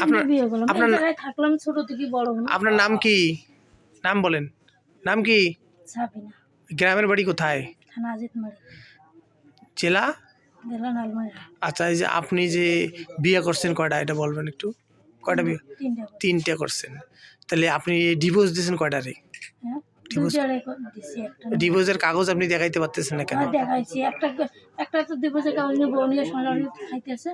আপনার বিয়ে করলাম, আপনার এই জায়গায় থাকলাম ছোট থেকে বড় হলাম। আপনার নাম কি? নাম বলেন। নাম কি? সাবিনা, গ্রামের বাড়ি কোথায়? থানা আজিতমারি, জেলা? জেলা নালমারি। আচ্ছা, এই যে আপনি যে বিয়ে করছেন কয়টা, এটা বলবেন একটু? কয়টা বিয়ে? 3টা করে। 3টে করছেন। তাহলে আপনি ডিভোর্স দিয়েছেন কয়টারে? হ্যাঁ, ডিভোর্স 2টা রেকর্ড দিছি, একটা না। ডিভোর্সের কাগজ আপনি দেখাইতে পারতেছেন না কেন? দেখাইছি, একটা তো ডিভোর্সের কাগজ নিয়ে বউ নিয়ে সংসার খাইতেছে,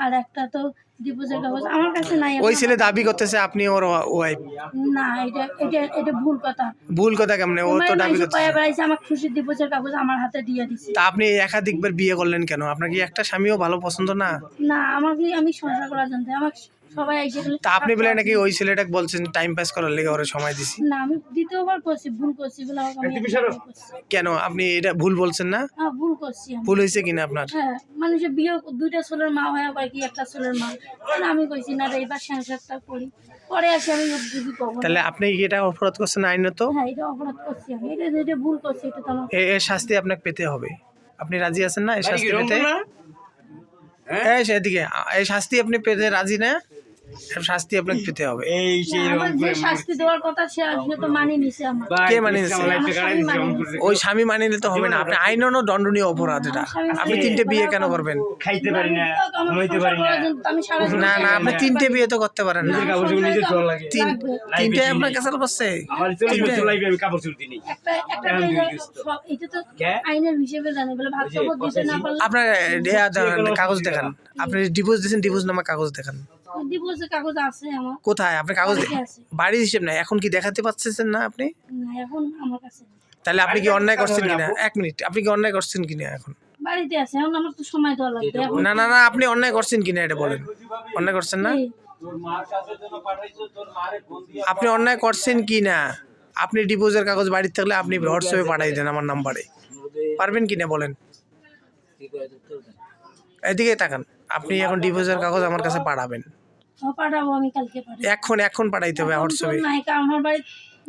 আর একটা তো ডিভোর্সের কাগজ আমার কাছে নাই। ওই ছেলে দাবি করতেছে আপনি ওর ওয়াইফ। না, এটা এটা এটা ভুল কথা। ভুল কথা কেমনে? ও তো দাবি করতেছে। পায়ে বেড়াইছে, আমার খুশির ডিভোর্সের কাগজ আমার হাতে দিয়ে দিছে। তা আপনি একাধিকবার বিয়ে করলেন কেন? আপনার কি একটা স্বামীও ভালো পছন্দ না? না, আমি সংসার করার জন্য আমার সবাই এসে গেলে। তা আপনি বলে নাকি ওই ছেলেটাকে বলছেন টাইম পাস করার লেগে ওরা সময় দিছি। না, আমি দ্বিতীয়বার করছি, ভুল করছি বলে আমি কেন আপনি এটা ভুল বলছেন না? ভুল করছি আমি। ভুল হয়েছে কিনা আপনার? হ্যাঁ, মানুষের বিয়ে 2টা ছেলের মা হয়ে আবার কি একটা ছেলের মা, আমি কইছি না রে, এবার সংসারটা করি, পরে আসি আমি বুঝি কখন। তাহলে আপনি কি এটা অপরাধ করছেন আইনত? হ্যাঁ, এটা অপরাধ করছি আমি, এটা ভুল করছি, এটা তো আমার। এর শাস্তি আপনাকে পেতে হবে। আপনি রাজি আছেন না এই শাস্তি পেতে? এই সেদিকে এই শাস্তি আপনি পেতে রাজি না? এর শাস্তি আপনাকে পেতে হবে। আমার যে শাস্তি দেওয়ার কথা সে তো মানি নিছে আমার। কে মানে নিছে? আমার স্বামী মানি নিছে। ওই স্বামী মানে নিতে হবে না। আপনি আইনও দণ্ডনীয় অপরাধ এটা। আপনি 3টে বিয়ে কেন করবেন? খাইতে পারি না, ঘুমাইতে পারি না। আমি সারা জীবন না না, আপনি 3টে বিয়ে তো করতে পারেন না। কাপড় চোপড় নিজে চল লাগে। 3টে আপনার কাছে বসছে। আমার 40 বছর লাইফে আমি কাপড় চোপড় দিই। একটা এটা তো আইনের হিসেবে জানে বলে ভাগ খবর দিতে না পারলে। আপনার কাগজ দেখান। আপনি ডিভোর্স দিয়েছেন, ডিভোর্স নামা কাগজ দেখান। ডিভোর্সের কাগজ আছে আমার। কোথায়? আপনি কাগজ বাড়িতে আছে। বাড়ির হিসেব নাই। এখন কি দেখাতে পারছেন না আপনি? না, এখন আমার কাছে নেই। তাহলে আপনি কি অন্যায় করছেন কিনা? 1 মিনিট, আপনি কি অন্যায় করছেন কিনা এখন? বাড়িতে আছে, এখন আমার তো সময় দেওয়া লাগবে এখন। না না না, আপনি অন্যায় করছেন কিনা এটা বলেন। অন্যায় করছেন না? আপনি অন্যায় করছেন কিনা? আপনি ডিভোর্সের কাগজ বাড়িতে থাকলে আপনি হোয়াটসঅ্যাপে পাঠাই দেন আমার নাম্বারে। পারবেন কিনা বলেন? এদিকে তাকান। আপনি এখন ডিভোর্সের কাগজ আমার কাছে পাঠাবেন। পাঠাবো, আমি কালকে পাঠাবো। এখন পাঠাইতে হবে হোয়াটসঅ্যাপে। নাই, কারণ আমার বাড়ি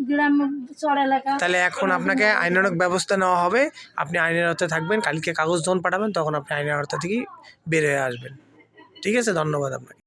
গ্রাম চর এলাকা। তাহলে এখন আপনাকে আইনানুগ ব্যবস্থা নেওয়া হবে। আপনি আইনের আওতায় থাকবেন। কালকে কাগজ যখন পাঠাবেন তখন আপনি আইনের আওতা থেকে বের হয়ে আসবেন। ঠিক আছে? ধন্যবাদ আপনাকে।